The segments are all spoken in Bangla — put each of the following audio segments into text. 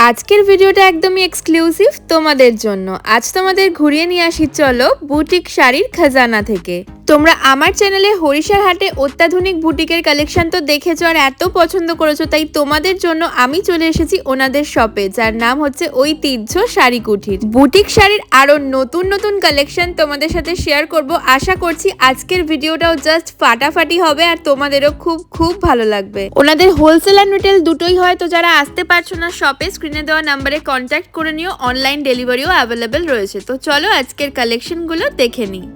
আজকের ভিডিওটা একদমই এক্সক্লুসিভ তোমাদের জন্য। আজ তোমাদের ঘুরিয়ে নিয়ে আসি চলো বুটিক শাড়ির খাজানা থেকে। তোমরা আমার চ্যানেলে হরিশার হাটে অত্যাধুনিক বুটিকের কালেকশন তো দেখেছো আর এত পছন্দ করেছো, তাই তোমাদের জন্য আমি চলে এসেছি ওনাদের শপে, যার নাম হচ্ছে ঐতিহ্য শাড়ি কুঠির। বুটিক শাড়ির আরো নতুন নতুন কালেকশন তোমাদের সাথে শেয়ার করব। আশা করছি আজকের ভিডিওটাও জাস্ট ফাটাফাটি হবে আর তোমাদেরও খুব খুব ভালো লাগবে। ওনাদের হোলসেল অ্যান্ড রিটেল দুটোই হয়, তো যারা আসতে পারছো না শপে স্ক্রিনে দেওয়া নাম্বারে কন্ট্যাক্ট করে নিও। অনলাইন ডেলিভারিও অ্যাভেলেবেল রয়েছে। তো চলো আজকের কালেকশনগুলো দেখে নিই।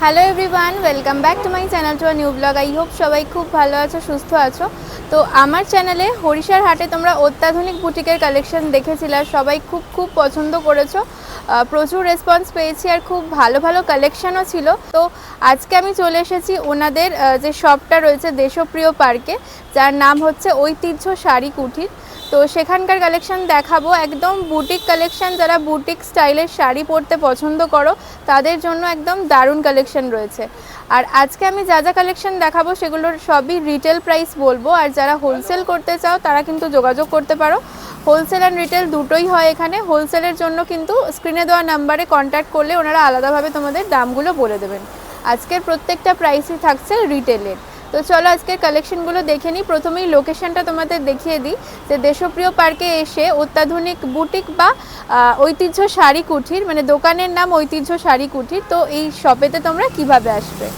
Hello everyone, welcome back to my channel to a new blog. I hope সবাই খুব ভালো আছো, সুস্থ আছো। তো আমার চ্যানেলে হরিশার হাটে তোমরা অত্যাধুনিক বুটিকের কালেকশন দেখেছিলে আর সবাই খুব খুব পছন্দ করেছো, প্রচুর রেসপন্স পেয়েছি আর খুব ভালো ভালো কালেকশনও ছিল। তো আজকে আমি চলে এসেছি ওনাদের যে শপটা রয়েছে দেশপ্রিয় পার্কে, যার নাম হচ্ছে ঐতিহ্য শাড়ি কুঠির। তো সেখানকার কালেকশন দেখাবো, একদম বুটিক কালেকশন। যারা বুটিক স্টাইলের শাড়ি পরতে পছন্দ করো তাদের জন্য একদম দারুণ কালেকশন রয়েছে। আর আজকে আমি যা যা কালেকশন দেখাবো সেগুলোর সবই রিটেল প্রাইস বলবো, আর যারা হোলসেল করতে চাও তারা কিন্তু যোগাযোগ করতে পারো। হোলসেল অ্যান্ড রিটেল দুটোই হয় এখানে। হোলসেলের জন্য কিন্তু স্ক্রিনে দেওয়া নাম্বারে কন্ট্যাক্ট করলে ওনারা আলাদাভাবে তোমাদের দামগুলো বলে দেবেন। আজকের প্রত্যেকটা প্রাইসই থাকছে রিটেলের। তো চলো আজকের কালেকশনগুলো দেখে নিই। প্রথমেই লোকেশনটা তোমাদের দেখিয়ে দিই যে দেশপ্রিয় পার্কে এসে অত্যাধুনিক বুটিক বা ঐতিহ্য শাড়ি কুঠির, মানে দোকানের নাম ঐতিহ্য শাড়ি কুঠির। তো এই শপেতে তোমরা কিভাবে আসবে?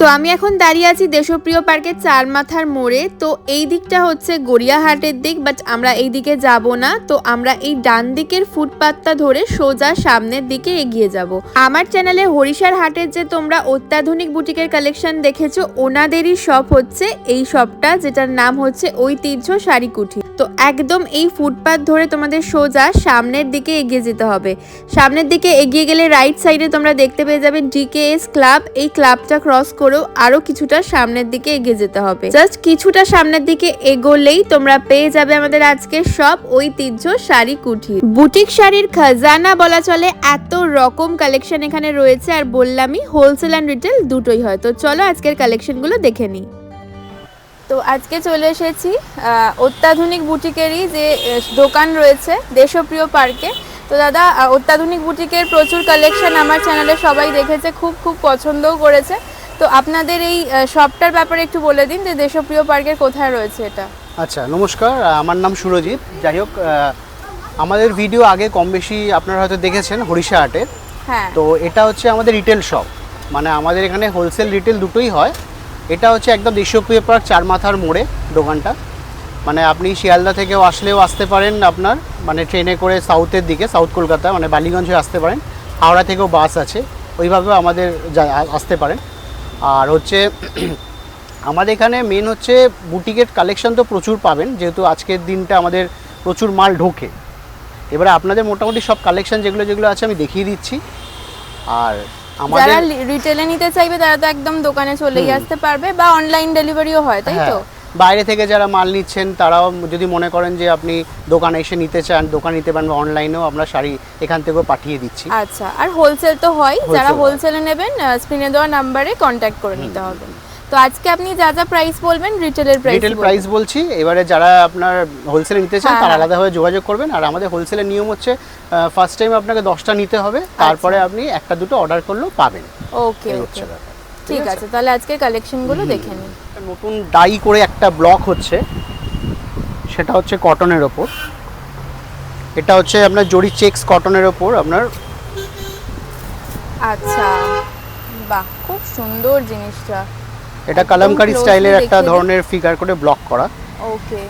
তো আমি এখন দাঁড়িয়ে আছি দেশপ্রিয় পার্কের চার মাথার মোড়ে। তো এই দিকটা হচ্ছে গড়িয়াহাটের দিক, বাট আমরা এই দিকে যাব না। তো আমরা এই ডান দিকের ফুটপাথটা ধরে সোজা সামনের দিকে এগিয়ে যাব। আমার চ্যানেলে হরিশার হাটের যে তোমরা অত্যাধুনিক বুটিকের কালেকশন দেখেছো ওনাদেরই শপ হচ্ছে এই শপটা, যেটার নাম হচ্ছে ঐতিহ্য শাড়ি কুঠি। তো একদম এই ফুটপাথ ধরে তোমাদের সোজা সামনের দিকে এগিয়ে যেতে হবে। সামনের দিকে এগিয়ে গেলে রাইট সাইডে তোমরা দেখতে পেয়ে যাবে ডিকেএস ক্লাব। এই ক্লাবটা ক্রস করেও আরো কিছুটা সামনের দিকে এগিয়ে যেতে হবে। জাস্ট কিছুটা সামনের দিকে এগোলেই তোমরা পেয়ে যাবে আমাদের আজকের শপ ঐতিহ্য শাড়ি কুঠি। বুটিক শাড়ির খাজানা বলা চলে, এত রকম কালেকশন এখানে রয়েছে। আর বললামই হোলসেল অ্যান্ড রিটেল দুটোই হয়। তো চলো আজকের কালেকশনগুলো দেখে নিই। তো আজকে চলে এসেছি অত্যাধুনিক বুটিকেরই যে দোকান রয়েছে দেশপ্রিয় পার্কে। তো দাদা, অত্যাধুনিক বুটিকের প্রচুর কালেকশন আমার চ্যানেলে সবাই দেখেছে, খুব খুব পছন্দও করেছে। তো আপনাদের এই শপটার ব্যাপারে একটু বলে দিন যে দেশপ্রিয় পার্কের কোথায় রয়েছে এটা। আচ্ছা, নমস্কার, আমার নাম সুরজিৎ। যাই হোক, আমাদের ভিডিও আগে কম বেশি আপনারা হয়তো দেখেছেন হরিশা হাটের। হ্যাঁ। তো এটা হচ্ছে আমাদের রিটেল শপ, মানে আমাদের এখানে হোলসেল রিটেল দুটোই হয়। এটা হচ্ছে একদম দেশপ্রিয় পার্ক চার মাথার মোড়ে দোকানটা। মানে আপনি শিয়ালদা থেকেও আসলেও আসতে পারেন, আপনার মানে ট্রেনে করে সাউথের দিকে, সাউথ কলকাতা মানে বালিগঞ্জ হয়ে আসতে পারেন। হাওড়া থেকেও বাস আছে, ওইভাবেও আমাদের আসতে পারেন। আর হচ্ছে আমাদের এখানে মেন হচ্ছে বুটিকের কালেকশন তো প্রচুর পাবেন, যেহেতু আজকের দিনটা আমাদের প্রচুর মাল ঢোকে। এবারে আপনাদের মোটামুটি সব কালেকশন যেগুলো যেগুলো আছে আমি দেখিয়ে দিচ্ছি। আর আমাদের যারা রিটেলে নিতে চাইবে তারা তো একদম দোকানে চলেই আসতে পারবে, বা অনলাইন ডেলিভারিও হয়, তাই তো? বাইরে থেকে যারা মাল নিচ্ছেন তারাও যদি মনে করেন যে আপনি দোকানে এসে নিতে চান, দোকান নিতে পারেন, বা অনলাইনেও আমরা শাড়ি এখান থেকেও পাঠিয়ে দিচ্ছি। আচ্ছা, আর হোলসেল তো হয়, যারা হোলসেলে নেবেন স্ক্রিনে দেওয়া নাম্বারে কন্ট্যাক্ট করে নিতে হবে। তো আজকে আপনি যা যা প্রাইস বলবেন রিটেল প্রাইস বলছি। এবারে যারা আপনার হোলসেলে নিতে চান তারা আলাদাভাবে যোগাযোগ করবেন। আর আমাদের হোলসেলের নিয়ম হচ্ছে ফার্স্ট টাইম আপনাকে 10টা নিতে হবে, তারপরে আপনি একটা দুটো অর্ডার করলেও পাবেন। ওকে ওকে, ঠিক আছে। তাহলে আজকের কালেকশনগুলো দেখে নিন। নতুন ডাই করে একটা ব্লক হচ্ছে, সেটা হচ্ছে কটনের ওপর। এটা হচ্ছে আপনার জরি চেকস কটনের ওপর আপনার। আচ্ছা, বাহ, খুব সুন্দর জিনিসটা। এটা কালামকারী স্টাইলের একটা ধরনের ফিগার করে ব্লক করা। ওকে।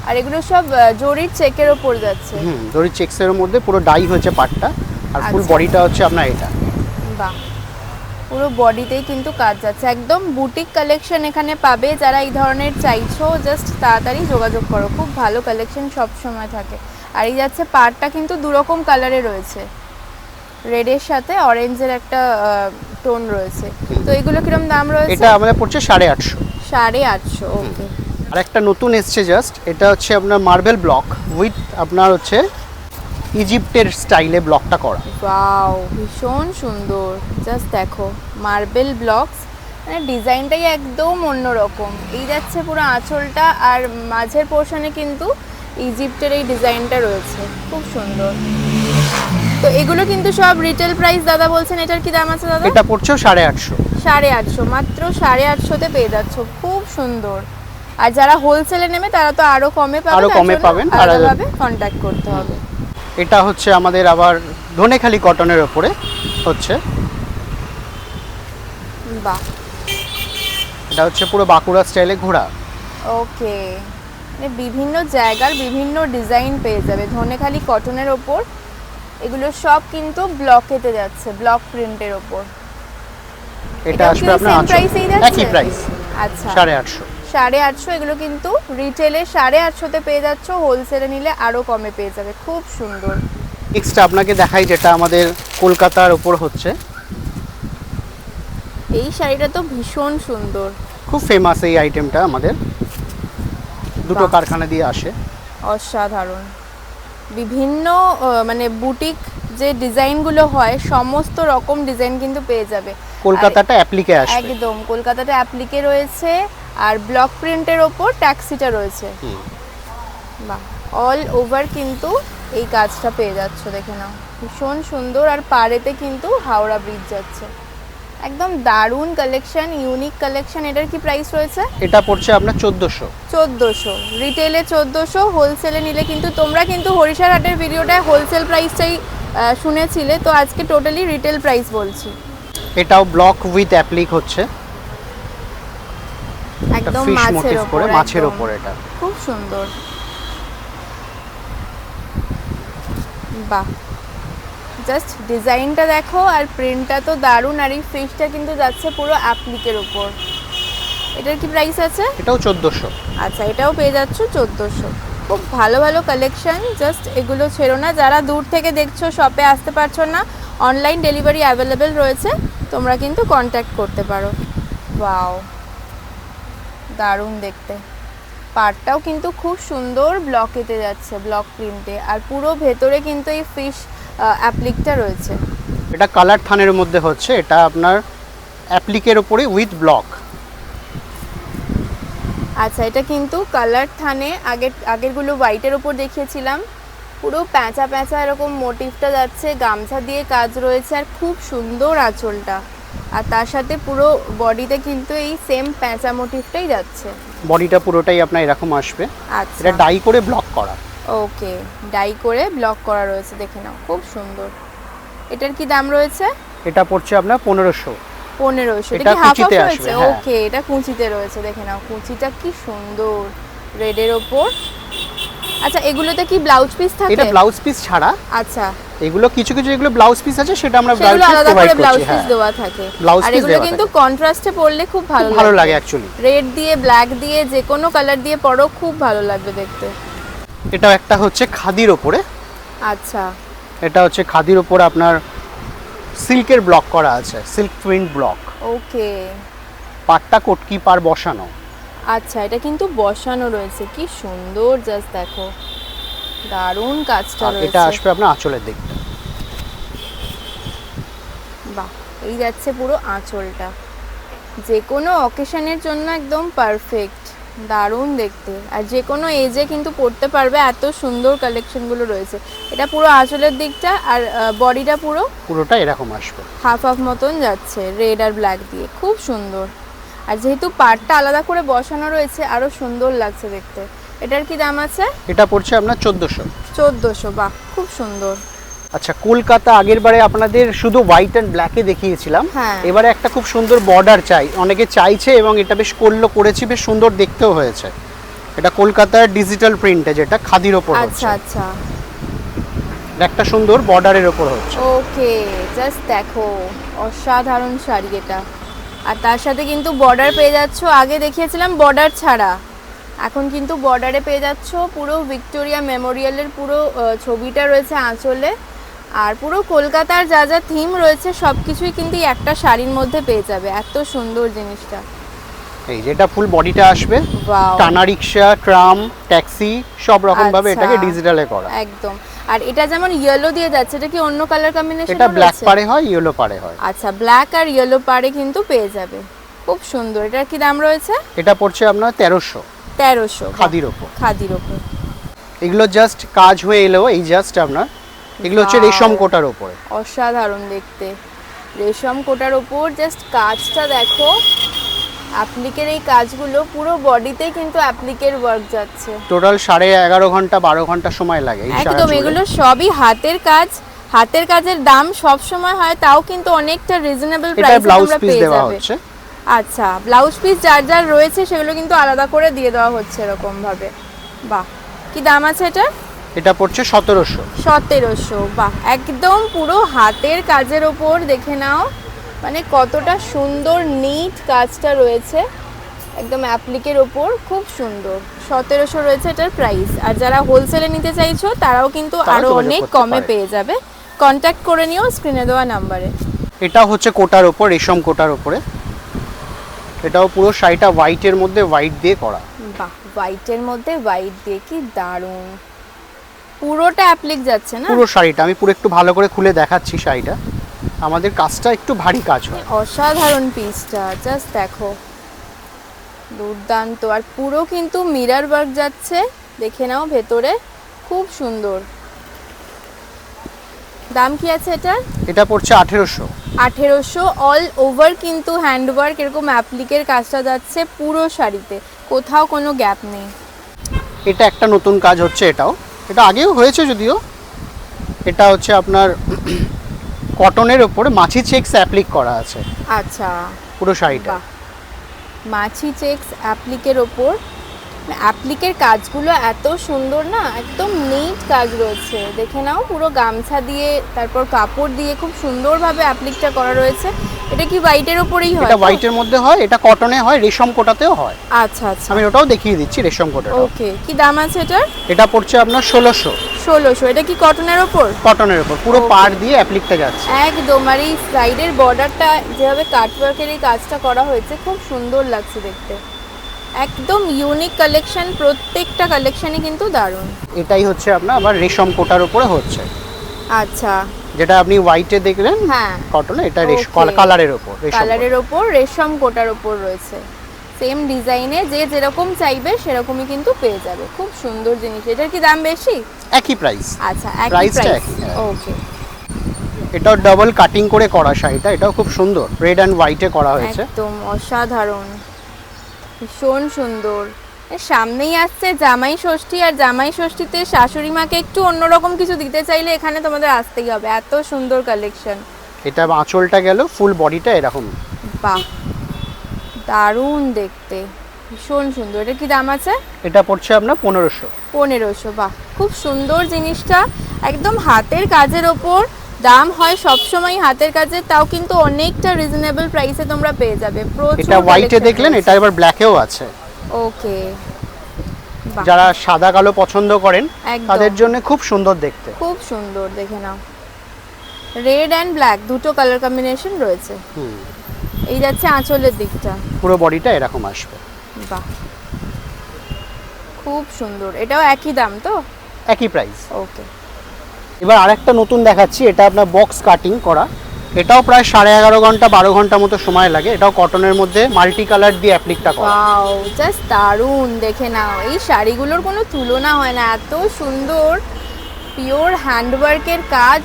আর এগুলো সব জরির চেকের ওপর যাচ্ছে। জরি চেকসের মধ্যে পুরো ডাই হয়েছে পাটটা, আর ফুল বডিটা হচ্ছে আপনার এটা। বাহ, পুরো বডিতেই কিন্তু কাজ যাচ্ছে। একদম বুটিক কালেকশন এখানে পাবে। যারা এই ধরনের চাইছো জাস্ট তাড়াতাড়ি যোগাযোগ করো, খুব ভালো কালেকশন সব সময় থাকে। আর এই যাচ্ছে পাটটা কিন্তু দুরকম কালারে রয়েছে, রেডের সাথে অরেঞ্জের একটা টোন রয়েছে। তো এগুলো কিরকম দাম রয়েছে? এটা আমাদের পড়ছে 850। 850, ওকে। আর একটা নতুন এসছে জাস্ট, এটা হচ্ছে আপনার মার্বেল ব্লক উইথ আপনার হচ্ছে ইজিপ্টের স্টাইলে ব্লকটা করা। ওয়াও, ভীষণ সুন্দর। জাস্ট দেখো, মার্বেল ব্লকস, মানে ডিজাইনটাই একদম অন্যরকম। এই যাচ্ছে পুরো আঁচলটা, আর মাঝের পোর্শনে কিন্তু ইজিপ্টের এই ডিজাইনটা রয়েছে, খুব সুন্দর। তো এগুলো কিন্তু সব রিটেল প্রাইস দাদা বলছেন, এটার কি দাম আছে দাদা? এটা পড়ছে 850। 850, মাত্র 850-তে পেয়ে যাচ্ছ, খুব সুন্দর। আর যারা হোলসেলে নেবে তারা তো আরো কমে পাবে, আরো কমে পাবেন, আলাদাভাবে কন্ট্যাক্ট করতে হবে। এটা হচ্ছে আমাদের আবার ধনেখালি কটনের উপরে হচ্ছে, বাহ, এটা হচ্ছে পুরো বাঁকুড়া স্টাইলে ঘোড়া। ওকে, বিভিন্ন জায়গার বিভিন্ন ডিজাইন পেয়ে যাবে ধনেখালি কটনের ওপর। এগুলো সব কিন্তু ব্লকেতে যাচ্ছে, ব্লক প্রিন্টের ওপর। এটা আসবে আপনার একই প্রাইস, আচ্ছা 850। 850, এগুলো কিন্তু রিটেলে 850-তে পেয়ে যাচ্ছ, হোলসেলে নিলে আরো কমে পেয়ে যাবে, খুব সুন্দর। নেক্সট আপনাকে দেখাই যেটা আমাদের কলকাতার উপর হচ্ছে, এই শাড়িটা তো ভীষণ সুন্দর, খুব ফেমাস এই আইটেমটা, আমাদের দুটো বাহ। কারখানা দিয়ে আসে। অসাধারণ। বিভিন্ন মানে বুটিক যে ডিজাইনগুলো হয় সমস্ত রকম ডিজাইন কিন্তু পেয়ে যাবে। কলকাতাটা অ্যাপ্লিকে আসবে, একদম কলকাতাটা অ্যাপ্লিকে রয়েছে, আর ব্লক প্রিন্টের ওপর ট্যাক্সিটা রয়েছে। বাহ, অল ওভার কিন্তু এই কাজটা পেয়ে যাচ্ছ, দেখে নাও, ভীষণ সুন্দর। আর পাড়েতে কিন্তু হাওড়া ব্রিজ যাচ্ছে, একদম দারুণ কালেকশন, ইউনিক কালেকশন। এটার কি প্রাইস রয়েছে? এটা পড়ছে আপনার 1400। 1400, রিটেলে 1400, হোলসেলে নিলে কিন্তু তোমরা কিন্তু হরিশার হাটের ভিডিওটায় হোলসেল প্রাইসটাই শুনেছিলে, তো আজকে টোটালি রিটেল প্রাইস বলছি। এটাও ব্লক উইথ অ্যাপ্লিক হচ্ছে, একদম ফিশ মাছের মোটিভ ওপর, করে, মাছের একদম। ওপর এটা খুব সুন্দর, বাহ, জাস্ট ডিজাইনটা দেখো, আর প্রিন্টটা তো দারুণ। আর এই ফিশটা কিন্তু যাচ্ছে পুরো অ্যাপ্লিকের উপর। এটার কি প্রাইস আছে? এটাও 1400। আচ্ছা, এটাও পেয়ে যাচ্ছ 1400। খুব ভালো ভালো কালেকশন, জাস্ট এগুলো ছেড়ো না। যারা দূর থেকে দেখছো, শপে আসতে পারছো না, অনলাইন ডেলিভারি অ্যাভেলেবেল রয়েছে, তোমরা কিন্তু কন্ট্যাক্ট করতে পারো। ওয়াও, দারুণ দেখতে। পাড়টাও কিন্তু খুব সুন্দর ব্লকেতে যাচ্ছে, ব্লক প্রিন্টে, আর পুরো ভেতরে কিন্তু এই ফিশ অ্যাপ্লিকটা রয়েছে। এটা কালার থানের মধ্যে হচ্ছে, এটা আপনার অ্যাপ্লিকের উপরে উইথ ব্লক। আচ্ছা, এটা কিন্তু কালার থানে, আগেরগুলো হোয়াইটের ওপর দেখিয়েছিলাম, পুরো প্যাঁচা প্যাঁচা এরকম মোটিভটা যাচ্ছে, গামছা দিয়ে কাজ রয়েছে, আর খুব সুন্দর আঁচলটা। আর তার সাথে পুরো বডিতে কিন্তু এই সেম প্যাঁচা মোটিভটাই যাচ্ছে। বডিটা পুরোটাই আপনার এরকম আসবে, আচ্ছা, এটা ডাই করে ব্লক করা। ওকে, ডাই করে ব্লক করা রয়েছে, দেখে নাও, খুব সুন্দর। এটার কি দাম রয়েছে? এটা পড়ছে আপনার 1500। 1500, এটা এটা কি হাফ অফ কুচিতে আসবে, রয়েছে? হ্যাঁ। ওকে, এটা কুচিতে রয়েছে, দেখে নাও, কুচিটা কি সুন্দর রেডের ওপর। আচ্ছা, এগুলোতে কি ব্লাউজ পিস থাকে? এটা ব্লাউজ পিস ছাড়া, আচ্ছা, এগুলো কিছু কিছু যেগুলো ব্লাউজ পিস আছে সেটা আমরা ব্লাউজ সেগুলো পিস আলাদা প্রোভাইড করে ব্লাউজ করছি, পিস হ্যাঁ। দেওয়া থাকে। ব্লাউজ আর পিস এগুলো দেওয়া কিন্তু থাকে, কন্ট্রাস্টে পরলে খুব ভালো লাগে অ্যাকচুয়ালি। রেড দিয়ে, ব্ল্যাক দিয়ে, যে কোনো কালার দিয়ে পরো, খুব ভালো লাগবে দেখতে। এটাও একটা হচ্ছে খাদির ওপরে, আচ্ছা, এটা হচ্ছে খাদির ওপর আপনার সিল্কের ব্লক করা আছে, সিল্ক প্রিন্ট ব্লক। ওকে, পাটটা কটকি পার বসানো। আচ্ছা, এটা কিন্তু বসানো রয়েছে, কি সুন্দর, জাস্ট দেখো, দারুণ কাজটা আর রয়েছে। এটা আসবে আপনার আঁচলের দিকটা। বাহ, এই যাচ্ছে পুরো আঁচলটা, যে কোনো অকেশনের জন্য একদম পারফেক্ট, দারুণ দেখতে। আর যে কোনো এজে কিন্তু পরতে পারবে, এত সুন্দর কালেকশনগুলো রয়েছে। এটা পুরো আঁচলের দিকটা, আর বডিটা পুরোটা এরকম আসবে, হাফ হাফ মতন যাচ্ছে, রেড আর ব্ল্যাক দিয়ে, খুব সুন্দর। আর যেহেতু পাড়টা আলাদা করে বসানো রয়েছে, আরো সুন্দর লাগছে দেখতে। এটার কি দাম আছে? এটা পড়ছে আপনার 1400। 1400, বাহ, খুব সুন্দর। আচ্ছা, কলকাতা আগের বারে আপনাদের শুধু হোয়াইট অ্যান্ড ব্ল্যাকে দেখিয়েছিলাম, হ্যাঁ। এবারে একটা খুব সুন্দর বর্ডার চাই, অনেকে চাইছে, এবং এটা বেশ করেছি, বেশ সুন্দর দেখতেও হয়েছে। এটা কলকাতার ডিজিটাল প্রিন্টে, যেটা খাদির ওপর হচ্ছে। আচ্ছা আচ্ছা, একটা সুন্দর বর্ডারের ওপর হচ্ছে। ওকে, জাস্ট দেখো, অসাধারণ শাড়ি এটা। আর তার সাথে কিন্তু বর্ডার পেয়ে যাচ্ছ, আগে দেখিয়েছিলাম বর্ডার ছাড়া, এখন কিন্তু বর্ডারে পেয়ে যাচ্ছ। পুরো ভিক্টোরিয়া মেমোরিয়ালের পুরো ছবিটা রয়েছে আঁচলে, আর পুরো কলকাতার যা যা থিম রয়েছে সব কিছুই কিন্তু এই একটা শাড়ির মধ্যে পেয়ে যাবে, এত সুন্দর জিনিসটা। এই যেটা ফুল বডিটা আসবে, ওয়াও, টানা রিক্সা, ট্রাম, ট্যাক্সি সব রকম ভাবে আচ্ছা, এটাকে ডিজিটালে করা। একদম। আর এটা যেমন ইয়েলো দিয়ে যাচ্ছে, এটা কি অন্য কালার কম্বিনেশন? এটা ব্ল্যাক পারে হয়, ইয়েলো পারে হয়। আচ্ছা, ব্ল্যাক আর ইয়েলো পারে কিন্তু পেয়ে যাবে, খুব সুন্দর। এটার কি দাম রয়েছে? এটা পড়ছে আপনার 1300। 1300, খাদির ওপর। খাদির ওপর। এগুলো জাস্ট কাজ হয়ে এলো, এই জাস্ট আপনার এগুলো হচ্ছে Wow! রেশম কোটার উপরে। অসাধারণ দেখতে, রেশম কোটার ওপর জাস্ট কাজটা দেখো। অ্যাপ্লিকের এই কাজগুলো পুরো বডিতে কিন্তু অ্যাপ্লিকের ওয়ার্ক যাচ্ছে। টোটাল 11.5 ঘন্টা 12 ঘন্টা সময় লাগে এই সারা একদম, চুলে। এগুলো সবই হাতের কাজ। হাতের কাজের দাম সব সময় হয়, তাও কিন্তু অনেকটা রিজনেবল এটা প্রাইসে ব্লাউজ তোমরা পিস পেয়ে দেওয়া যাবে। হচ্ছে। আচ্ছা, ব্লাউজ পিস যার যার রয়েছে সেগুলো কিন্তু আলাদা করে দিয়ে দেওয়া হচ্ছে এরকম ভাবে। বাহ, কি দাম আছে এটা? এটা পড়ছে 1700। 1700। বাহ, একদম পুরো হাতের কাজের ওপর দেখে নাও, মানে কতটা সুন্দর নিট কাজটা রয়েছে একদম অ্যাপ্লিকের ওপর, খুব সুন্দর। 1700 রয়েছে এটার প্রাইস। আর যারা হোলসেলে নিতে চাইছো তারাও কিন্তু তারা আরো যোগাযোগ অনেক করতে কমে পারে। পেয়ে যাবে। কন্ট্যাক্ট করে নিও স্ক্রিনে দেওয়া নাম্বারে। এটা হচ্ছে কোটার উপর, রেশম কোটার উপরে। এটাও পুরো শাড়িটা হোয়াইটের মধ্যে হোয়াইট দিয়ে করা। বাহ, হোয়াইটের মধ্যে হোয়াইট দিয়ে কি দারুণ, পুরোটা অ্যাপ্লিক যাচ্ছে না? পুরো শাড়িটা আমি পুরো একটু ভালো করে খুলে দেখাচ্ছি শাড়িটা। আমাদের কাজটা একটু ভারী কাজ হয়। অসাধারণ পিসটা, জাস্ট দেখো, দুর্দান্ত। আর পুরো কিন্তু মিরর ওয়ার্ক যাচ্ছে, দেখে নাও ভেতরে, খুব সুন্দর। দাম কি আছে এটা? এটা পড়ছে 1800। 1800। অল ওভার কিন্তু হ্যান্ডওয়ার্ক, এরকম অ্যাপ্লিকের কাজটা যাচ্ছে পুরো শাড়িতে, কোথাও কোনো গ্যাপ নেই। এটা একটা নতুন কাজ হচ্ছে, এটা আগেও হয়েছে যদিও। এটা হচ্ছে আপনার কটনের উপরে মাছি চেকস অ্যাপ্লিক করা আছে আচ্ছা, পুরো শাড়িটা। বাহ, মাছি চেকস অ্যাপ্লিকের ওপর। অ্যাপ্লিকের কাজগুলো এত সুন্দর না, একদম নিট কাজ রয়েছে, দেখে নাও। পুরো গামছা দিয়ে তারপর কাপড় দিয়ে খুব সুন্দরভাবে অ্যাপ্লিকটা করা রয়েছে। এটা কি হোয়াইটের ওপরেই হয়? এটা হোয়াইটের মধ্যে হয়, এটা কটনে হয়, রেশম কোটাতেও হয়। আচ্ছা আচ্ছা, আমি ওটাও দেখিয়ে দিচ্ছি, রেশম কোটাটা। ওকে, কি দাম আছে এটার? এটা পড়ছে আপনার 1600। 1600। এটা কি কটনের ওপর? কটনের উপর পুরো Okay. পাড় দিয়ে অ্যাপ্লিকটা যাচ্ছে। একদম। আর এই সাইডের বর্ডারটা যেভাবে কাটওয়ার্কের এই কাজটা করা হয়েছে, খুব সুন্দর লাগছে দেখতে। একদম ইউনিক কালেকশন, প্রত্যেকটা কালেকশনই কিন্তু দারুণ। এটাই হচ্ছে আপনার আবার রেশম কোটার উপরে হচ্ছে, আচ্ছা, যেটা আপনি হোয়াইটে দেখলেন হ্যাঁ, কটনে, এটা Okay. কালারের উপর, রেশম কালারের ওপর রেশম কোটার ওপর রয়েছে। সেম ডিজাইনে যে যেরকম চাইবে সেরকমই কিন্তু পেয়ে যাবে। খুব সুন্দর জিনিস। এটার কি দাম বেশি? কোটা। একই প্রাইস। আচ্ছা, একই Price-টা প্রাইস। একই, হ্যাঁ। ওকে, এটাও ডাবল কাটিং করে করা শাড়িটা, এটাও খুব সুন্দর, রেড অ্যান্ড হোয়াইটে করা হয়েছে। একদম অসাধারণ, ভীষণ সুন্দর। এর সামনেই আসছে জামাই ষষ্ঠী, আর জামাই ষষ্ঠীতে শাশুড়ি মাকে একটু অন্যরকম কিছু দিতে চাইলে এখানে তোমাদের আসতেই হবে, এত সুন্দর কালেকশন। এটা আঁচলটা গেল, ফুল বডিটা এরকম। বাহ, দারুণ দেখতে, ভীষণ সুন্দর। এটা কি দাম আছে? এটা পড়ছে আপনার 1500। 1500। বাহ, খুব সুন্দর জিনিসটা, একদম হাতের কাজের ওপর। দাম হয় সবসময় হাতের কাজের, তাও কিন্তু অনেকটা রিজনেবল প্রাইসে তোমরা পেয়ে যাবে। এটা হোয়াইটে দেখলেন, এটা এবার ব্ল্যাকেও আছে। ওকে, যারা সাদা কালো পছন্দ করেন একদম। তাদের জন্য খুব সুন্দর দেখতে। খুব সুন্দর, দেখে নাও। রেড অ্যান্ড ব্ল্যাক দুটো কালার কম্বিনেশন রয়েছে। এই যাচ্ছে আঁচলের দিকটা, পুরো বডিটা এরকম আসবে। বাহ, খুব সুন্দর। এটাও একই দাম তো? একই প্রাইস। ওকে, এবার আরেকটা নতুন দেখাচ্ছি, এটা আপনার বক্স কাটিং করা। এটাও প্রায় 11.5 ঘন্টা 12 ঘন্টা মতো সময় লাগে। এটাও কটনের মধ্যে মাল্টি কালার দিয়ে অ্যাপ্লিকটা করা। ওয়াও, জাস্ট দারুণ। দেখে নাও, এই শাড়িগুলোর কোনো তুলনা হয় না, এত সুন্দর পিওর হ্যান্ডওয়ার্কের কাজ।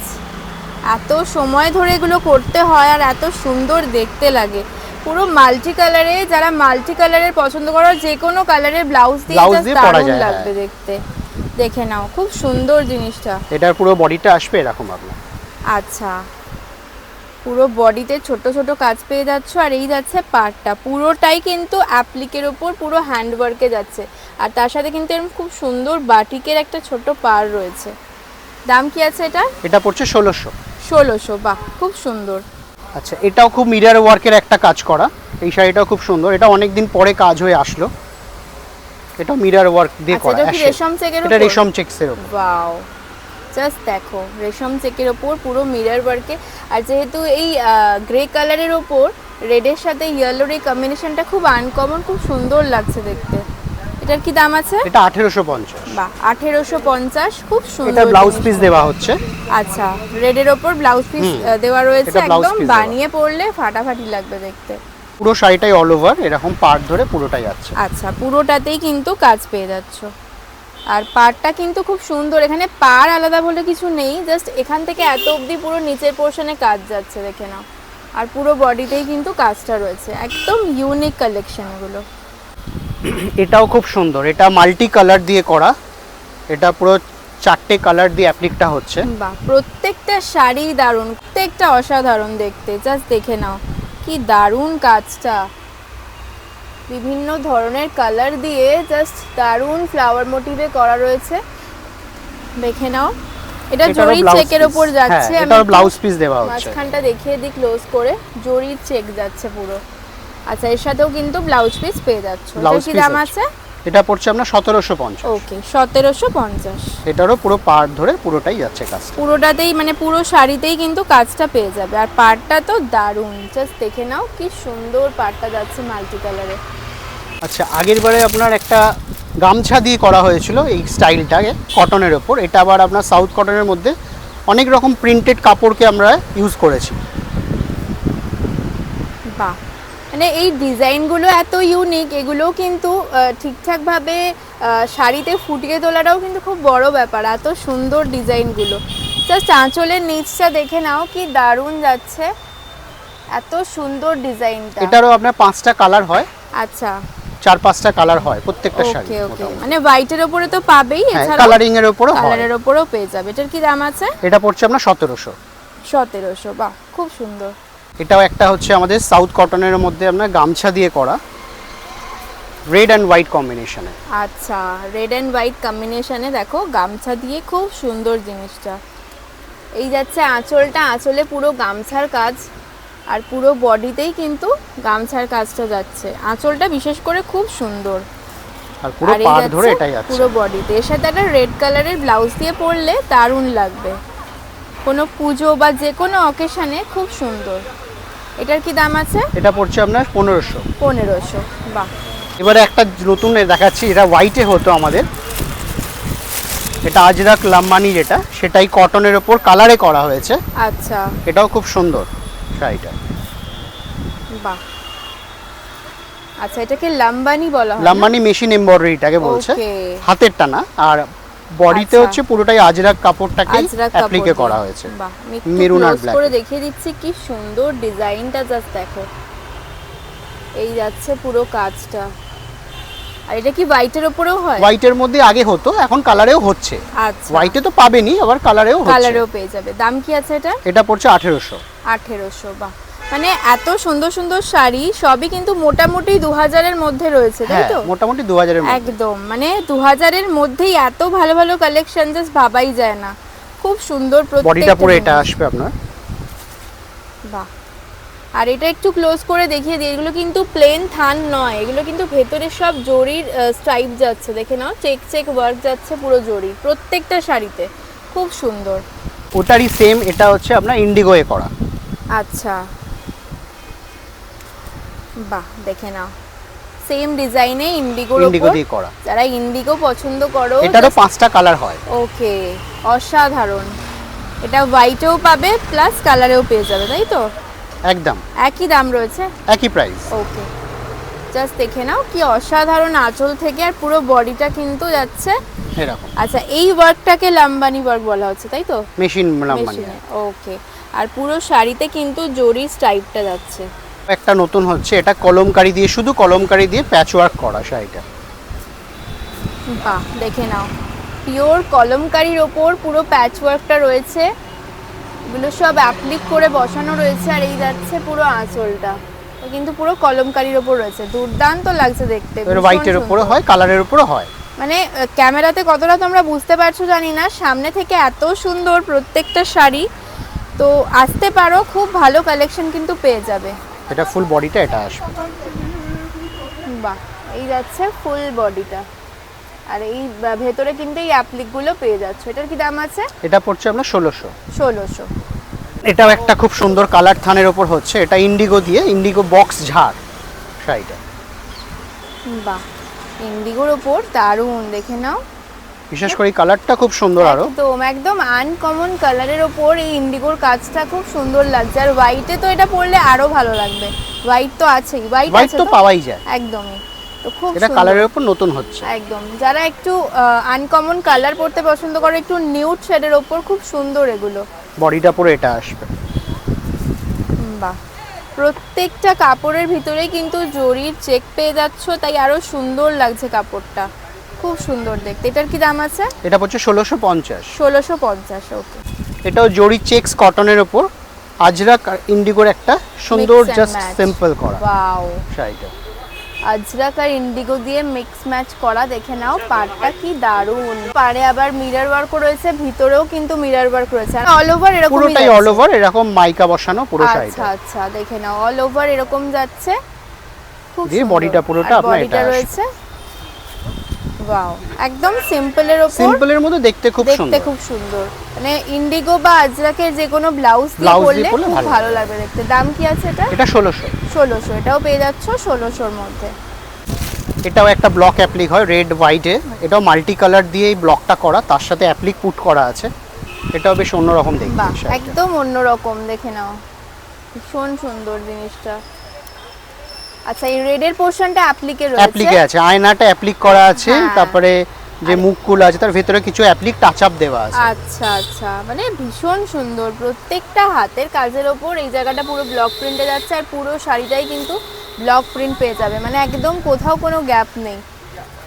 এত সময় ধরে এগুলো করতে হয় আর এত সুন্দর দেখতে লাগে। পুরো মাল্টি কালারে, যারা মাল্টি কালারের পছন্দ করো, যে কোনো কালারের ব্লাউজ দিয়ে ব্লাউজ জাস্ট দিয়ে পরা দারুণ যায়, লাগবে হ্যাঁ। দেখতে। দেখে নাও, খুব সুন্দর জিনিসটা। এটার পুরো বডিটা আসবে এরকম আপনার। আচ্ছা, পুরো বডিতে ছোট ছোট কাজ পেয়ে যাচ্ছ। আর এই যাচ্ছে পার্টটা, পুরোটাই কিন্তু অ্যাপ্লিকের ওপর পুরো হ্যান্ডওয়ার্কে যাচ্ছে। আর তার সাথে কিন্তু এরকম খুব সুন্দর বাটিকের একটা ছোট পাড় রয়েছে। দাম কি আছে এটা? এটা পড়ছে 1600। 1600। বাহ, খুব সুন্দর। আচ্ছা, এটাও খুব মিরর ওয়ার্কের একটা কাজ করা। এই শাড়িটাও খুব সুন্দর, এটা অনেক দিন পরে কাজ হয়ে আসলো। এটা মিরর ওয়ার্ক দিয়ে আচ্ছা, করা। এটা কি অ্যাশে। রেশম চেকের এটা উপর? রেশম চেকসের উপর। ওয়াও, জাস্ট দেখো, রেশম চেকের ওপর পুরো মিরর ওয়ার্কে। আর যেহেতু এই গ্রে কালারের ওপর রেডের সাথে ইয়েলোর এই কম্বিনেশনটা খুব আনকমন, খুব সুন্দর লাগছে দেখতে। এটার কি দাম আছে? এটা 1850। বাহ, 1850। খুব সুন্দর। এটা ব্লাউজ জিনিসটা। পিস দেওয়া হচ্ছে। আচ্ছা, রেডের ওপর ব্লাউজ পিস দেওয়া রয়েছে। এটা blouse একদম piece দেওয়া। বানিয়ে পরলে ফাটাফাটি লাগবে দেখতে। পুরো শাড়িটাই অল ওভার এরকম পার্ট ধরে পুরোটাই আছে। আচ্ছা, পুরোটাতেই কিন্তু কাজ পেয়ে যাচ্ছ। আর পাড়টা কিন্তু খুব সুন্দর, এখানে পাড় আলাদা বলে কিছু নেই, জাস্ট এখান থেকে এত অবধি পুরো নিচের পোর্শনে কাজ যাচ্ছে দেখে নাও। আর পুরো বডিতেই কিন্তু কাজটা রয়েছে, একদম ইউনিক কালেকশন এগুলো। এটাও খুব সুন্দর, এটা মাল্টি কালার দিয়ে করা, এটা পুরো 4টে কালার দিয়ে অ্যাপ্লিকটা হচ্ছে। বাহ, প্রত্যেকটা শাড়ি দারুণ, প্রত্যেকটা অসাধারণ দেখতে, জাস্ট দেখে নাও কি দারুণ কাজটা। বিভিন্ন ধরনের কালার দিয়ে জাস্ট দারুণ ফ্লাওয়ার মোটিভে করা রয়েছে, দেখে নাও। এটা জরি চেকের উপর যাচ্ছে, আমি এটা ব্লাউজ পিস দেওয়া হচ্ছে। মাঝখানটা দেখিয়ে দিই ক্লোজ করে, জরির চেক যাচ্ছে পুরো। আচ্ছা, এর সাথেও কিন্তু ব্লাউজ পিস পেয়ে যাচ্ছে। এটার কি দাম আছে? এটা পড়ছে আপনার 1750। ওকে, 1750। এটারও পুরো পাড় ধরে পুরোটাই যাচ্ছে কাজ, পুরোটাতেই মানে পুরো শাড়িতেই কিন্তু কাজটা পেয়ে যাবে। আর পাড়টা তো দারুণ, জাস্ট দেখে নাও কি সুন্দর পাড়টা যাচ্ছে মাল্টি কালারে। আচ্ছা, আগের বারে আপনার একটা গামছা দিয়ে করা হয়েছিল এই স্টাইলটাকে কটনের ওপর, এটা আবার আপনার সাউথ কটনের মধ্যে অনেক রকম প্রিন্টেড কাপড়কে আমরা ইউজ করেছি। বাহ, মানে এই ডিজাইনগুলো এত ইউনিক, এগুলো কিন্তু ঠিকঠাকভাবে শাড়িতে ফুটিয়ে তোলাটাও কিন্তু খুব বড় ব্যাপার। এত সুন্দর ডিজাইনগুলো, জাস্ট আঁচলের নিচটা দেখে নাও কি দারুণ যাচ্ছে, এত সুন্দর ডিজাইনটা। এটারও আপনার 5টা কালার হয়। আচ্ছা, 4-5টা কালার হয় প্রত্যেকটা শাড়ি। ওকে ওকে, মানে হোয়াইটের উপরে তো পাবেই, এছাড়া কালারিং এর উপরও হয়, কালারের উপরেও পেয়ে যাবে। এটার কি দাম আছে? এটা পড়ছে আপনার 1700। 1700, বাহ খুব সুন্দর। এটাও একটা হচ্ছে আমাদের সাউথ কটনের মধ্যে আপনার গামছা দিয়ে করা, রেড অ্যান্ড হোয়াইট কম্বিনেশনে। আচ্ছা, রেড অ্যান্ড হোয়াইট কম্বিনেশনে দেখো গামছা দিয়ে খুব সুন্দর জিনিসটা। এই যাচ্ছে আঁচলটা, আঁচলে পুরো গামছার কাজ, আর পুরো বডিতেই কিন্তু গামছার কাজটা যাচ্ছে। আঁচলটা বিশেষ করে খুব সুন্দর, আর পুরো পাড় ধরে এটাই আছে পুরো বডিতে। এর সাথে একটা রেড কালারের ব্লাউজ দিয়ে পরলে দারুণ লাগবে, কোনো পুজো বা যে কোনো অকেশনে খুব সুন্দর। এটার কি দাম আছে? এটা পড়ছে আপনার 1500। 1500, বাহ। এবারে একটা নতুন দেখাচ্ছি, এটা হোয়াইটে হতো আমাদের, এটা আজরাক লাম্বানি, যেটা সেটাই কটনের ওপর কালারে করা হয়েছে। আচ্ছা, এটাও খুব সুন্দর শাড়িটা, বাহ। আচ্ছা, এটাকে লাম্বানি বলা হয়? লাম্বানি মেশিন এমব্রয়ডারিটাকে বলছে, Okay. হাতেরটা না। আর বডিতে আচ্ছা। হচ্ছে পুরোটাই আজরাক কাপড়টাকে আজরাক অ্যাপ্লিকে কাপড় করা দিয়ে। হয়েছে, বাহ, আমি মেরুন আর ক্লোজ ব্ল্যাক করে দেখিয়ে দিচ্ছি কি সুন্দর ডিজাইনটা, জাস্ট দেখো। এই যাচ্ছে পুরো কাজটা। আর এটা কি হোয়াইটের উপরেও হয়? হোয়াইটের মধ্যে আগে হতো, এখন কালারেও হচ্ছে। আচ্ছা, হোয়াইটে তো পাবেনি, আবার কালারেও হচ্ছে। কালারেও পেয়ে যাবে। দাম কি আছে এটা? এটা পড়ছে 1800। 1800, বাহ। মানে এত সুন্দর সুন্দর শাড়ি সবই কিন্তু মোটামুটি 2000 এর মধ্যে রয়েছে, তাই হ্যাঁ, তো? মোটামুটি 2000 এর মধ্যে। একদম, মানে 2000 এর মধ্যেই এত ভালো ভালো কালেকশন, জাস্ট ভাবাই যায় না। খুব সুন্দর প্রত্যেকটা। বডিটা পুরো এটা আসবে আপনার। বাহ। আর এটা একটু ক্লোজ করে দেখিয়ে দিই, এগুলো কিন্তু প্লেন থান নয়, এগুলো কিন্তু ভেতরে সব জরির স্ট্রাইপ যাচ্ছে, দেখে নাও, চেক চেক ওয়ার্ক যাচ্ছে পুরো জরি প্রত্যেকটা শাড়িতে, খুব সুন্দর। ওটারই সেম, এটা হচ্ছে আপনার ইন্ডিগোয়ে করা। আচ্ছা, বাহ, দেখে নাও, সেম ডিজাইনে ইন্ডিগোর ইন্ডিগো উপর। দিয়ে করা, যারা ইন্ডিগো পছন্দ করো, এটারও 5টা কালার হয়। ওকে, অসাধারণ। এটা হোয়াইটেও পাবে প্লাস কালারেও পেয়ে যাবে, তাই তো? একদম একই দাম রয়েছে, একই প্রাইস। ওকে, জাস্ট দেখে নাও কি অসাধারণ আঁচল থেকে, আর পুরো বডিটা কিন্তু যাচ্ছে এরকম। আচ্ছা, এই ওয়ার্কটাকে লাম্বানি ওয়ার্ক বলা হচ্ছে, তাই তো? মেশিন লাম্বানি। ওকে, আর পুরো শাড়িতে কিন্তু জরি স্ট্রাইপটা যাচ্ছে। একটা নতুন হচ্ছে, এটা কলমকারি দিয়ে, শুধু কলমকারি দিয়ে প্যাচ ওয়ার্ক করা শাড়িটা। বাহ, দেখে নাও, পিওর কলমকারির ওপর পুরো প্যাচ ওয়ার্কটা রয়েছে, এগুলো সব অ্যাপ্লিক করে বসানো রয়েছে। আর এই যাচ্ছে পুরো আঁচলটা, ও কিন্তু পুরো কলমকারির ওপর রয়েছে, দুর্দান্ত লাগছে দেখতে। এর হোয়াইটের উপরে হয়, কালারের উপরে হয়। মানে ক্যামেরাতে কতটা তোমরা বুঝতে পারছো জানি না, সামনে থেকে এত সুন্দর প্রত্যেকটা শাড়ি। তো আসতে পারো, খুব ভালো কালেকশন কিন্তু পেয়ে যাবে। এটা ফুল বডিটা এটা আসবে। বাহ, এই যাচ্ছে ফুল বডিটা, আর এই ভেতরে কিন্তু এই অ্যাপ্লিকগুলো পেয়ে যাচ্ছে। এটার কি দাম আছে? এটা পড়ছে আপনার 1600। 1600। এটাও একটা খুব সুন্দর কালার থানের ওপর হচ্ছে, এটা ইন্ডিগো দিয়ে, ইন্ডিগো বক্স ঝাড় শাড়িটা। বাহ, ইন্ডিগোর ওপর দারুণ, দেখে নাও, বিশেষ করে এই কালারটা খুব সুন্দর। আরো একদম একদম আনকমন কালারের ওপর এই ইন্ডিগোর কাজটা খুব সুন্দর লাগছে। আর হোয়াইটে তো এটা পরলে আরো ভালো লাগবে, হোয়াইট তো আছেই, হোয়াইট হোয়াইট তো পাওয়াই যায়। একদমই। তো খুব এটা সুন্দর। কালারের উপর নতুন হচ্ছে। একদম, যারা একটু আনকমন কালার পরতে পছন্দ করে, একটু নিউড শেডের ওপর, খুব সুন্দর এগুলো। বডিটা পুরো এটা আসবে। বাহ, প্রত্যেকটা কাপড়ের ভিতরেই কিন্তু জরির চেক পেয়ে যাচ্ছ, তাই আরো সুন্দর লাগছে কাপড়টা, খুব সুন্দর দেখতে। এটার কি দাম আছে? এটা পড়ছে 1650। 1650। ওকে, এটাও জরি চেকস কটনের উপর আজরাক আর ইন্ডিগোর একটা সুন্দর Mix and just match। Simple করা ওয়াও, শাড়িটা। আজরাক আর ইন্ডিগো দিয়ে মিক্স ম্যাচ করা, দেখে নাও পাড়টা কি দারুণ। পাড়ে আবার মিরর ওয়ার্ক রয়েছে, ভিতরেও কিন্তু মিরর ওয়ার্ক রয়েছে, অল ওভার এরকম পুরোটাই অল ওভার এরকম মাইকা বসানো পুরো শাড়িটা। আচ্ছা আচ্ছা, দেখে নাও অল ওভার এরকম যাচ্ছে, খুব দিয়ে সুন্দর। বডিটা পুরোটা আর আপনার বডিটা এটা রয়েছে। ওয়াও, একদম সিম্পলের ওপর, সিম্পলের মধ্যে দেখতে খুব দেখতে সুন্দর। খুব সুন্দর। মানে ইন্ডিগো বা আজরাকের যে কোনো ব্লাউজ দিয়ে ব্লাউজ দিয়ে পরলে পরলে খুব ভালো ভালো লাগবে দেখতে। দাম কি আছে এটা? এটা 1600। 1600, এটাও পেয়ে যাচ্ছ 1600-র মধ্যে। এটাও একটা ব্লক অ্যাপ্লিক হয় রেড হোয়াইটে, এটাও মাল্টি কালার দিয়ে এই ব্লকটা করা, তার সাথে অ্যাপ্লিক পুট করা আছে। এটাও বেশ অন্যরকম দেখতে বাহ, শাড়িটা। একদম অন্যরকম, দেখে নাও ভীষণ সুন্দর জিনিসটা। আচ্ছা, এই রেডের পোরশনটা অ্যাপ্লিকে রয়েছে? অ্যাপ্লিকে আছে, আয়নাটা অ্যাপ্লিক করা আছে, হ্যাঁ। তারপরে যে মুখগুলো আছে তার ভিতরে কিছু অ্যাপ্লিক টাচ আপ দেওয়া আছে। আচ্ছা আচ্ছা, মানে ভীষণ সুন্দর। প্রত্যেকটা হাতের কাজের ওপর এই জায়গাটা পুরো ব্লক প্রিন্টে যাচ্ছে, আর পুরো শাড়িটাই কিন্তু ব্লক প্রিন্ট পেয়ে যাবে, মানে একদম কোথাও কোনো গ্যাপ নেই।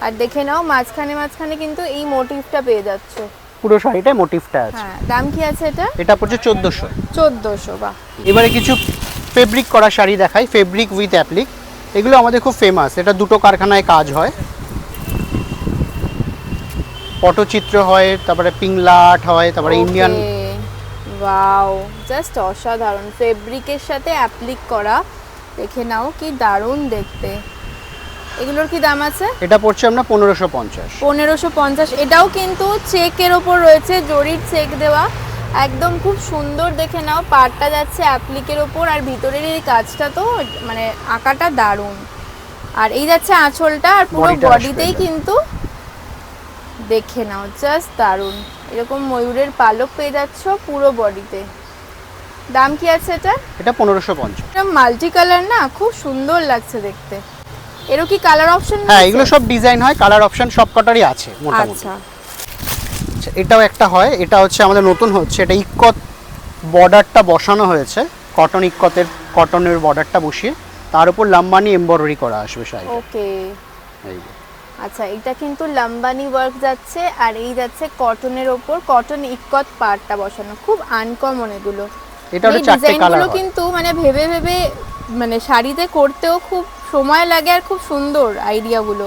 আর দেখে নাও মাঝখানে মাঝখানে কিন্তু এই মোটিভটা পেয়ে যাচ্ছ। পুরো শাড়িটায় মোটিভটা আছে। হ্যাঁ, দাম কি আছে এটা? এটা পড়ছে 1400। 1400। বাহ, এবারে কিছু ফেব্রিক করা শাড়ি দেখাই, ফেব্রিক উইথ অ্যাপ্লিক। এগুলো আমাদের খুব ফেমাস, এটা দুটো কারখানায় কাজ হয়, পটচিত্র হয়, তারপরে পিংলা আর্ট হয়, তারপরে ইন্ডিয়ান। ওয়াও, জাস্ট অসাধারণ। ফেব্রিকের সাথে অ্যাপ্লিক করা, দেখে নাও কি দারুণ দেখতে। এগুলোর কি দাম আছে? এটা পড়ছে আমরা 1550। 1550। এটাও কিন্তু চেকের ওপর রয়েছে, জরির চেক দেওয়া, একদম খুব সুন্দর। দেখে নাও পাড়টা যাচ্ছে অ্যাপ্লিকের ওপর, আর ভিতরের এই কাজটা তো মানে আঁকাটা দারুণ। আর এই যাচ্ছে আঁচলটা, আর পুরো বডিটা আসবে বডিতেই এটা। কিন্তু দেখে নাও জাস্ট দারুণ। এরকম ময়ূরের পালক পেয়ে যাচ্ছ পুরো বডিতে। দাম কি আছে এটা? এটা 1550। এটা মাল্টি কালার না, খুব সুন্দর লাগছে দেখতে। এরও কি কালার অপশন? হ্যাঁ, এগুলো সব ডিজাইন হয়, কালার অপশন সব কটারই আছে মোটামুটি। আচ্ছা, আচ্ছা, এটাও একটা হয়, এটা হচ্ছে আমাদের নতুন হচ্ছে, এটা ইক্কত বর্ডারটা বসানো হয়েছে, কটন ইক্কতের কটনের বর্ডারটা বসিয়ে তার উপর লাম্বানি এমব্রয়ডারি করা আসবে শাড়ি। ওকে। এই যে। আচ্ছা, এটা কিন্তু লাম্বানি ওয়ার্ক যাচ্ছে, আর এই যাচ্ছে কটনের ওপর কটন ইক্কত পাড়টা বসানো, খুব আনকমন এগুলো। এটা হচ্ছে এই চারটে কালার ডিজাইনগুলো হয়। কিন্তু মানে ভেবে ভেবে মানে শাড়িতে করতেও খুব সময় লাগে, আর খুব সুন্দর আইডিয়াগুলো।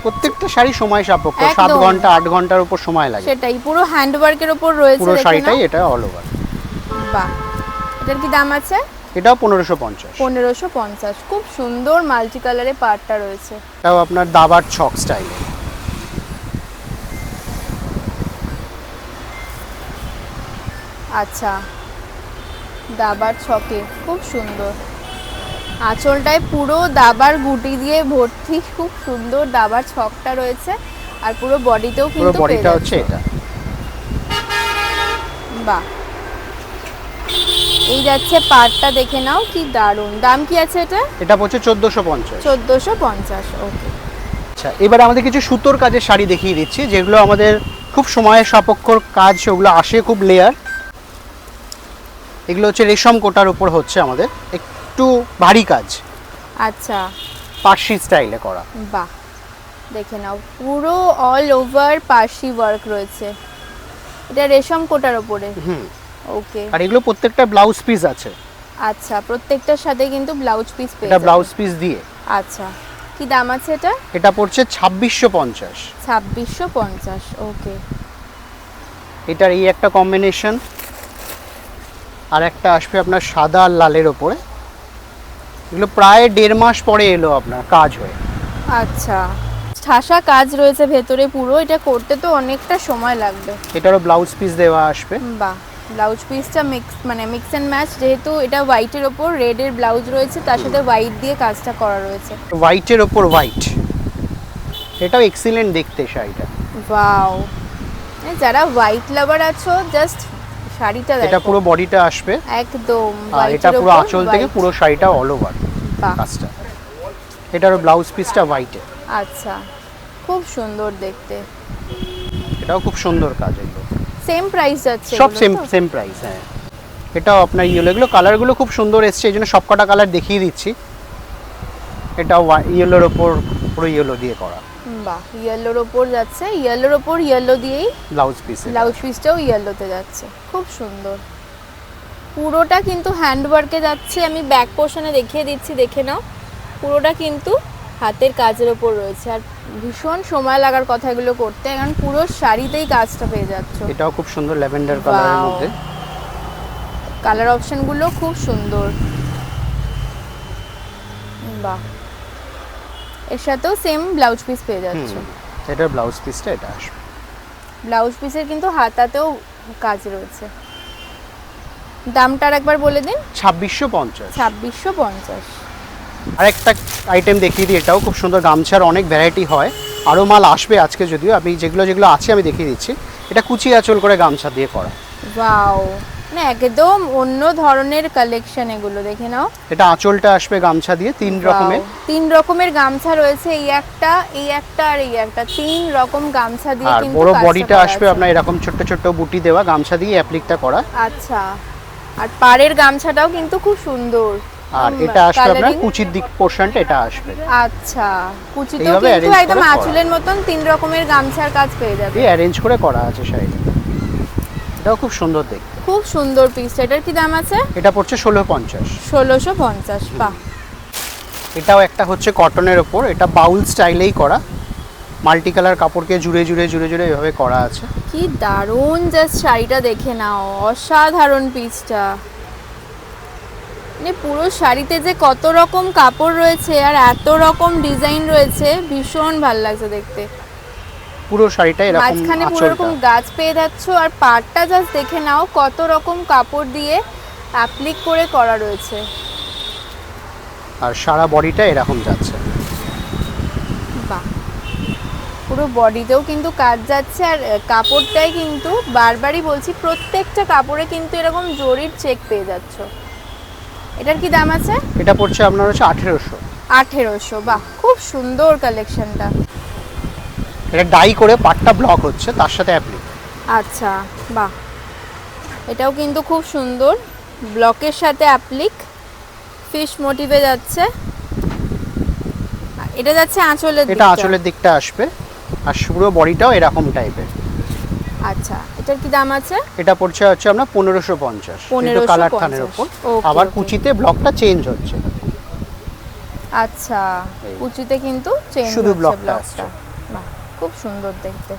প্রত্যেকটা শাড়ি সময় সাপেক্ষ, 7 একদম। ঘন্টা 8 ঘন্টার উপর সময় লাগে। সেটাই, পুরো হ্যান্ড ওয়ার্কের ওপর রয়েছে, পুরো দেখে শাড়িটাই নাও। এটা অল ওভার। বাহ, এটার কি দাম আছে? এটাও 1550। 1550। খুব সুন্দর মাল্টি কালারে পাড়টা রয়েছে। এটাও আপনার দাবার ছক স্টাইলে। আচ্ছা, দাবার ছকে খুব সুন্দর। আঁচলটায় পুরো দাবার গুটি দিয়ে ভর্তি, খুব সুন্দর দাবার ছকটা রয়েছে, আর পুরো বডিতেও পুরো কিন্তু পেয়ে বডিটা হচ্ছে যাচ্ছ। এটা। বাহ, এই যাচ্ছে পাড়টা, দেখে নাও কি দারুণ। দাম কি আছে এটা? এটা পড়ছে 1450। 1450। ওকে। আচ্ছা, এবার আমাদের কিছু সুতোর কাজের শাড়ি দেখিয়ে দিচ্ছি, যেগুলো আমাদের খুব সময়ের সাপেক্ষর কাজ, সেগুলো আসে খুব লেয়ার। এগুলো হচ্ছে রেশম কোটার উপর হচ্ছে আমাদের একটু ভারী কাজ, আচ্ছা, পার্সি স্টাইলে করা। বাহ, দেখে নাও পুরো অল ওভার পার্সি ওয়ার্ক রয়েছে, এটা রেশম কোটার ওপরে। হুম। ওকে। আর এগুলো প্রত্যেকটা ব্লাউজ পিস আছে। আচ্ছা, প্রত্যেকটার সাথে কিন্তু ব্লাউজ পিস পেয়ে এটা যাবে। ব্লাউজ পিস দিয়ে। আচ্ছা, কি দাম আছে এটা? এটা পড়ছে 2650। 2650। ওকে। এটার এই একটা কম্বিনেশন, আর একটা আসবে আপনার সাদা আর লালের ওপরে। এগুলো প্রায় 1.5 মাস পরে এলো আপনার কাজ হয়ে। আচ্ছা, ঠাসা কাজ রয়েছে ভেতরে পুরো, এটা করতে তো অনেকটা সময় লাগবে। এটারও ব্লাউজ পিস দেওয়া আসবে। বাহ, ব্লাউজ পিসটা মিক্স অ্যান্ড ম্যাচ, যেহেতু এটা হোয়াইটের ওপর রেডের ব্লাউজ রয়েছে, তার সাথে হোয়াইট দিয়ে কাজটা করা রয়েছে। হোয়াইটের ওপর হোয়াইট, এটাও এক্সিলেন্ট দেখতে শাড়িটা। ওয়াও, যারা হোয়াইট লাভার আছো, জাস্ট শাড়িটা এটা দেখো, পুরো বডিটা আসবে, একদম আর এটা হোয়াইটের পুরো ওপর আঁচল থেকে white। পুরো শাড়িটা অল ওভার বাহ, কাজটা। এটারও ব্লাউজ পিসটা হোয়াইটে। আচ্ছা, খুব সুন্দর দেখতে। এটাও খুব সুন্দর কাজ, এগুলো সেম প্রাইস যাচ্ছে সব এগুলো সেম তো? Same price. হ্যাঁ, এটাও আপনার ইয়েলো, এগুলো কালারগুলো খুব সুন্দর এসছে, এই জন্য সবকটা কালার দেখিয়ে দিচ্ছি। এটা ইয়েলোর ওপর পুরো ইয়েলো দিয়ে করা, বাহ, ইয়েলোর ওপর যাচ্ছে, ইয়েলোর ওপর ইয়েলো দিয়েই ব্লাউজ পিস। ব্লাউজ পিসটাও ইয়েলোতে যাচ্ছে, খুব সুন্দর। পুরোটা কিন্তু হ্যান্ডওয়ার্কে যাচ্ছে, আমি ব্যাক পোর্শনে দেখিয়ে দিচ্ছি, দেখে নাও। পুরোটা কিন্তু হাতের কাজের ওপর রয়েছে, আর ভীষণ সময় লাগার কথা এগুলো করতে, কারণ পুরো শাড়িতেই কাজটা পেয়ে যাচ্ছ। এটাও খুব সুন্দর ল্যাভেন্ডার কালারের Wow! মধ্যে। কালার অপশনগুলো খুব সুন্দর। বাহ, এর সাথেও সেম ব্লাউজ পিস পেয়ে যাচ্ছ। এটার ব্লাউজ পিসটা এটা আসবে। ব্লাউজ পিসের কিন্তু হাতাতেও কাজ রয়েছে। দামটা একবার বলে দিন। 2650। 2650। আরেকটা আইটেম দেখিয়ে দিই, এটাও খুব সুন্দর, গামছার অনেক ভ্যারাইটি হয়, আরও মাল আসবে আজকে, যদিও আমি যেগুলো যেগুলো আছে আমি দেখিয়ে দিচ্ছি। এটা কুচি আঁচল করে গামছা দিয়ে করা। ওয়াও, না একদম অন্য ধরনের কালেকশন এগুলো, দেখে নাও। এটা আঁচলটা আসবে গামছা দিয়ে, 3 রকমের। 3 রকমের গামছা রয়েছে, এই একটা, এই একটা আর এই একটা, 3 রকম গামছা দিয়ে আর কিন্তু বড় কাজটা বডিটা করা আসবে আছে। আপনার এরকম ছোট্ট ছোট্ট বুটি দেওয়া গামছা দিয়ে অ্যাপ্লিকটা করা। আচ্ছা, আর পাড়ের গামছাটাও কিন্তু খুব সুন্দর। আর এটা আসবে আপনার Colouring। কুচির দিক পোর্শনটা এটা আসবে। আচ্ছা, কুচিতেও এইভাবে কিন্তু arrange একদম করে করা। আঁচলের মতন 3 রকমের গামছার কাজ পেয়ে যাবে। এই অ্যারেঞ্জ করে করা আছে শাড়িটা। এটাও খুব সুন্দর দেখতে। খুব সুন্দর পিস। এটার কি দাম আছে? এটা পড়ছে 1650। 1650। বাহ, এটাও একটা হচ্ছে কটনের ওপর, এটা বাউল স্টাইলেই করা, মাল্টি কালার কাপড়কে জুড়ে জুড়ে জুড়ে জুড়ে এভাবে করা আছে। কি দারুণ, জাস্ট শাড়িটা দেখে নাও, অসাধারণ পিসটা। মানে পুরো শাড়িতে যে কত রকম কাপড় রয়েছে আর এত রকম ডিজাইন রয়েছে, ভীষণ ভালো লাগছে দেখতে। পুরো শাড়িটা এরকম মাঝখানে পুরো আঁচলটা। এরকম গাছ পেয়ে যাচ্ছ, আর পাড়টা জাস্ট দেখে নাও, কত রকম কাপড় দিয়ে অ্যাপ্লিক করে করা রয়েছে। আর সারা বডিটা এরকম যাচ্ছে। বাহ, পুরো বডিতেও কিন্তু কাজ যাচ্ছে, আর কাপড়টাই কিন্তু বারবারই বলছি, প্রত্যেকটা কাপড়ে কিন্তু এরকম জরির চেক পেয়ে যাচ্ছ। এটার কি দাম আছে? এটা পড়ছে আপনার হচ্ছে 1800। 1800। বাহ, খুব সুন্দর কালেকশনটা। এটা ডাই করে পাটটা ব্লক হচ্ছে, তার সাথে অ্যাপ্লিক। আচ্ছা, বাহ, এটাও কিন্তু খুব সুন্দর, ব্লকের সাথে অ্যাপ্লিক, ফিশ মোটিভে যাচ্ছে। এটা যাচ্ছে আঁচলের এটা দিকটা। আঁচলের দিকটা আসবে, আর পুরো বডিটাও এরকম টাইপের। আচ্ছা, এটার কি দাম আছে? এটা পড়ছে হচ্ছে আপনার 1550। কিন্তু 1550 কালার থানের উপর। Okay, আবার okay. কুচিতে ব্লকটা চেঞ্জ হচ্ছে। আচ্ছা, এই। কুচিতে কিন্তু চেঞ্জ শুধু হচ্ছে ব্লকটা ব্লকটা। বাহ, খুব সুন্দর দেখতে।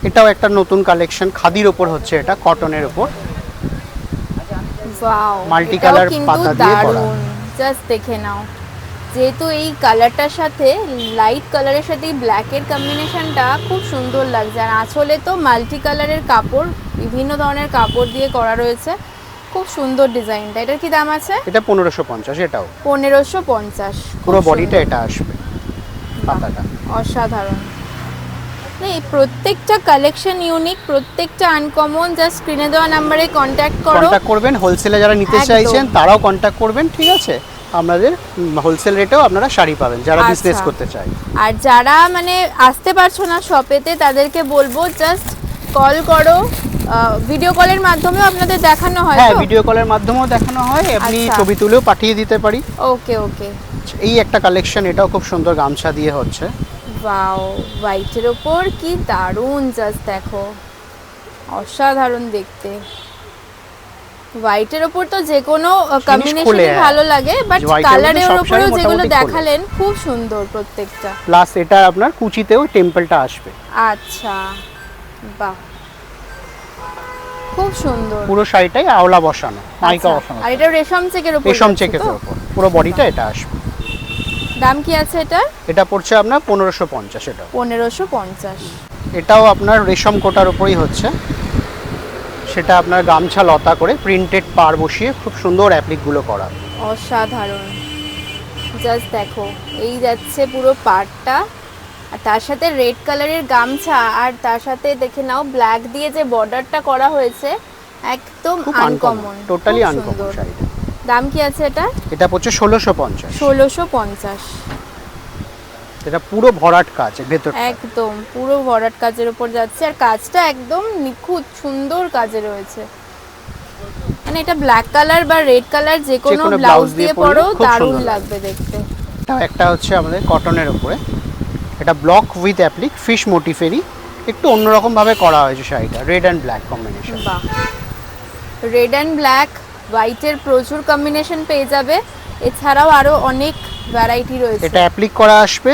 এটাও একটা নতুন কালেকশন, খাদির ওপর হচ্ছে, এটা কটনের ওপর। ওয়াও, Multi এটাও colour কিন্তু পাতা দিয়ে করা। দারুণ, জাস্ট দেখে নাও। যেহেতু এই কালারটার সাথে লাইট কালারের সাথে এই ব্ল্যাকের কম্বিনেশনটা খুব সুন্দর লাগছে, আর আঁচলে তো মাল্টি কালারের কাপড়, বিভিন্ন ধরনের কাপড় দিয়ে করা রয়েছে, খুব সুন্দর ডিজাইনটা। এটার কি দাম আছে? এটা 1550। এটাও 1550। পুরো বডিটা এটা আসবে, পাতাটা। অসাধারণ। এই প্রত্যেকটা কালেকশন ইউনিক, প্রত্যেকটা আনকমন। জাস্ট স্ক্রিনে দেওয়া নাম্বারে কন্ট্যাক্ট করো। কন্ট্যাক্ট করবেন, হোলসেলে যারা নিতে একদম। চাইছেন তারাও কন্ট্যাক্ট করবেন, ঠিক আছে? আপনাদের হোলসেল রেটেও আপনারা শাড়ি পাবেন যারা আচ্ছা। বিজনেস করতে চায়। আর যারা মানে আসতে পারছো না শপেতে, তাদেরকে বলবো জাস্ট কল করো, ভিডিও কলের মাধ্যমেও আপনাদের দেখানো হয় হ্যাঁ, তো? ভিডিও কলের মাধ্যমেও দেখানো হয়, আপনি আচ্ছা। ছবি তুলেও পাঠিয়ে দিতে পারি। ওকে ওকে। এই একটা কালেকশন, এটাও খুব সুন্দর, গামছা দিয়ে হচ্ছে। ওয়াও, হোয়াইটের ওপর কি দারুণ, জাস্ট দেখো, অসাধারণ দেখতে। হোয়াইটের ওপর তো যে কোনো খোলে, কম্বিনেশনই হ্যাঁ। ভালো লাগে, বাট White এর মধ্যে কালারের সব ওপরেও শাড়ি যেগুলো মোটামুটি খোলে। দেখালেন খুব সুন্দর প্রত্যেকটা। প্লাস এটা আপনার কুচিতেও টেম্পলটা আসবে। আচ্ছা, বাহ, খুব সুন্দর। পুরো শাড়িটাই আওলা বসানো, মাইকা আচ্ছা, বসানো, আর এটা রেশম চেকের উপর রেশম যাচ্ছে চেকের তো? উপর পুরো বডিটা এটা আসবে। দাম কি আছে এটা? এটা পড়ছে আপনার 1550। এটা 1550। এটাও আপনার রেশম কোটার উপরেই হচ্ছে, সেটা আপনার গামছা লতা করে প্রিন্টেড পাড় বসিয়ে খুব সুন্দর অ্যাপ্লিকগুলো করা। অসাধারণ, জাস্ট দেখো, এই যাচ্ছে পুরো পাড়টা, আর তার সাথে রেড কালারের গামছা, আর তার সাথে দেখে নাও ব্ল্যাক দিয়ে যে বর্ডারটা করা হয়েছে, একদম খুব আনকমন, টোটালি আনকমন শাড়িটা। দাম কি আছে এটা? এটা পড়ছে 1650। 1650। এটা পুরো ভরাট কাজ ভেতর, একদম পুরো ভরাট কাজের উপর যাচ্ছে, আর কাজটা একদম নিখুঁত সুন্দর কাজে রয়েছে। মানে এটা ব্ল্যাক কালার বা রেড কালার যে কোনো ব্লাউজ দিয়ে পরো দারুণ লাগবে দেখতে। এটা একটা হচ্ছে আমাদের কটনের উপরে, এটা ব্লক উইথ অ্যাপ্লিক ফিশ মোটিফেরই একটু অন্যরকম ভাবে করা হয়েছে শাড়িটা, রেড অ্যান্ড ব্ল্যাক কম্বিনেশন। বাহ, রেড অ্যান্ড ব্ল্যাক হোয়াইটের প্রচুর কম্বিনেশন পেয়ে যাবে, এছাড়াও আরো অনেক ভ্যারাইটি রয়েছে। এটা অ্যাপ্লিক করা আসবে,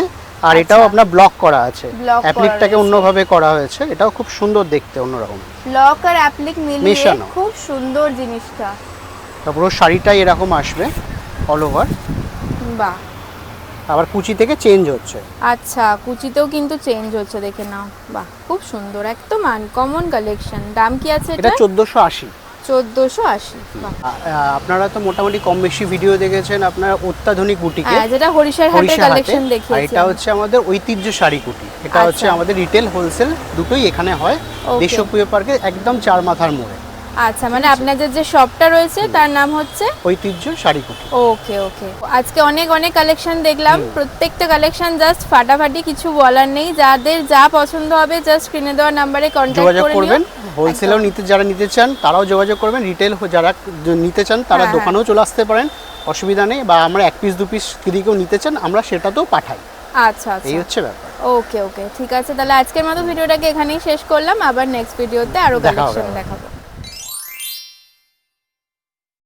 আর এটাও আপনার ব্লক করা আছে, Block করা অ্যাপ্লিকটাকে রয়েছে। অন্যভাবে করা হয়েছে, এটাও খুব সুন্দর দেখতে অন্যরকম। ব্লক আর অ্যাপ্লিক মিলিয়ে মেশানো। খুব সুন্দর জিনিসটা। তারপর শাড়িটাই এরকম আসবে অল ওভার, বাহ, আবার কুচি থেকে চেঞ্জ হচ্ছে। আচ্ছা কুচিতেও কিন্তু চেঞ্জ হচ্ছে, দেখে নাও। বাহ, খুব সুন্দর, একদম আনকমন কালেকশন। দাম কি আছে এটা এটা? 1480। 1480। বাহ, আপনারা তো মোটামুটি কম বেশি ভিডিও দেখেছেন আপনার অত্যাধুনিক বুটিকে, হ্যাঁ যেটা হরিশার হাটের হরিশার হাটে। কালেকশন আর দেখিয়েছি। এটা হচ্ছে আমাদের ঐতিহ্য শাড়ি কুটি, এটা হচ্ছে আচ্ছা। আমাদের রিটেল হোলসেল দুটোই এখানে হয়, Okay. দেশপ্রিয় পার্কে একদম চার মাথার মোড়ে। আচ্ছা, মানে আপনাদের যে শপটা রয়েছে তার নাম হচ্ছে ঐতিহ্য শাড়ি কুটি। ওকে ওকে। আজকে অনেক অনেক কালেকশন দেখলাম, প্রত্যেকটা কালেকশন জাস্ট ফাটাফাটি, কিছু বলার নেই। যাদের যা পছন্দ হবে জাস্ট স্ক্রিনে দেওয়া নাম্বারে কন্ট্যাক্ট যোগাযোগ করে করবেন, নিও। হোলসেলও একদম। যারা নিতে চান তারাও যোগাযোগ করবেন, রিটেল যারা নিতে চান তারা হ্যাঁ, দোকানেও চলে আসতে পারেন, অসুবিধা নেই। বা আমরা 1 পিস 2 পিস যদি কেউ নিতে চান আমরা সেটাতেও পাঠাই, আচ্ছা এই আচ্ছা, হচ্ছে ব্যাপার। ওকে ওকে, ঠিক আছে। তাহলে আজকের মতো ভিডিওটাকে এখানেই শেষ করলাম, আবার নেক্সট ভিডিওতে আরো দেখা হবে। কালেকশন দেখাবো।